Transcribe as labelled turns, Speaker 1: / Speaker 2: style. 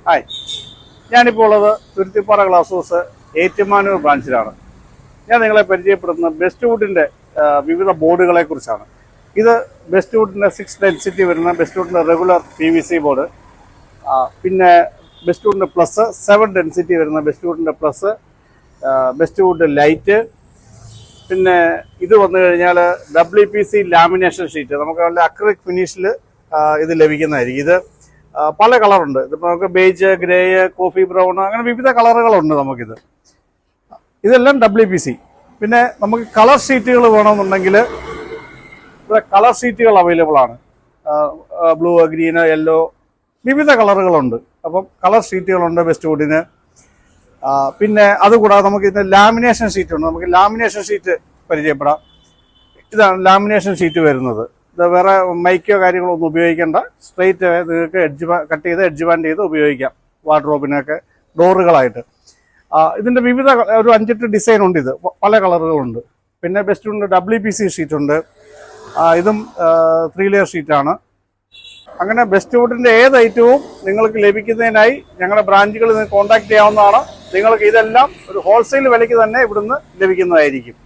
Speaker 1: Hi, ഞാനിപ്പോൾ ഉള്ളത് Thuruthipara glass house Ettumanoor ബ്രാഞ്ചിലാണ്. ഞാൻ നിങ്ങളെ പരിചയപ്പെടുത്തുന്നത് ബെസ്റ്റ് വുഡിൻ്റെ വിവിധ ബോർഡുകളെ കുറിച്ചാണ്. ഇത് ബെസ്റ്റ് വുഡിൻ്റെ 6 ഡെൻസിറ്റി വരുന്ന ബെസ്റ്റ് വുഡിൻ്റെ റെഗുലർ PVC ബോർഡ്, പിന്നെ ബെസ്റ്റ് വുഡിൻ്റെ പ്ലസ് 7 ഡെൻസിറ്റി വരുന്ന ബെസ്റ്റ് വുഡിൻ്റെ പ്ലസ്, ബെസ്റ്റ് വുഡ് ലൈറ്റ്, പിന്നെ ഇത് വന്നു കഴിഞ്ഞാൽ WPC ലാമിനേഷൻ ഷീറ്റ്. നമുക്ക് നല്ല അക്രിലിക് ഫിനിഷിൽ ഇത് ലഭിക്കുന്നതായിരിക്കും. ഇത് പല കളറുണ്ട്. ഇതിപ്പോൾ നമുക്ക് ബേജ്, ഗ്രേ, കോഫി ബ്രൗൺ, അങ്ങനെ വിവിധ കളറുകളുണ്ട് നമുക്കിത്. ഇതെല്ലാം WPC. പിന്നെ നമുക്ക് കളർ ഷീറ്റുകൾ വേണമെന്നുണ്ടെങ്കിൽ ഇവിടെ കളർ ഷീറ്റുകൾ അവൈലബിൾ ആണ്. ബ്ലൂ, ഗ്രീന്, യെല്ലോ, വിവിധ കളറുകളുണ്ട്. അപ്പം കളർ ഷീറ്റുകളുണ്ട് ബെസ്റ്റ് വുഡിന്. പിന്നെ അതുകൂടാതെ നമുക്ക് ഇതിന് ലാമിനേഷൻ ഷീറ്റ് ഉണ്ട്. നമുക്ക് ലാമിനേഷൻ ഷീറ്റ് പരിചയപ്പെടാം. ഇതാണ് ലാമിനേഷൻ ഷീറ്റ് വരുന്നത്. ഇത് വേറെ മൈക്കോ കാര്യങ്ങളോ ഒന്നും ഉപയോഗിക്കേണ്ട. സ്ട്രെയിറ്റ് നിങ്ങൾക്ക് കട്ട് ചെയ്ത് എഡ്ജ് ബാൻഡ് ചെയ്ത് ഉപയോഗിക്കാം വാർഡ്രോബിനൊക്കെ ഡോറുകളായിട്ട്. ഇതിൻ്റെ വിവിധ ഒരു 5-8 ഡിസൈൻ ഉണ്ട്. ഇത് പല കളറുകളുണ്ട്. പിന്നെ ബെസ്റ്റ് വുഡിൻ്റെ WPC ഷീറ്റ് ഉണ്ട്. ഇതും 3 ലെയർ ഷീറ്റാണ്. അങ്ങനെ ബെസ്റ്റ് വുഡിൻ്റെ ഏത് ഐറ്റവും നിങ്ങൾക്ക് ലഭിക്കുന്നതിനായി ഞങ്ങളുടെ ബ്രാഞ്ചുകളിൽ നിന്ന് കോൺടാക്ട് ചെയ്യാവുന്നതാണ്. നിങ്ങൾക്ക് ഇതെല്ലാം ഒരു ഹോൾസെയിൽ വിലയ്ക്ക് തന്നെ ഇവിടുന്ന് ലഭിക്കുന്നതായിരിക്കും.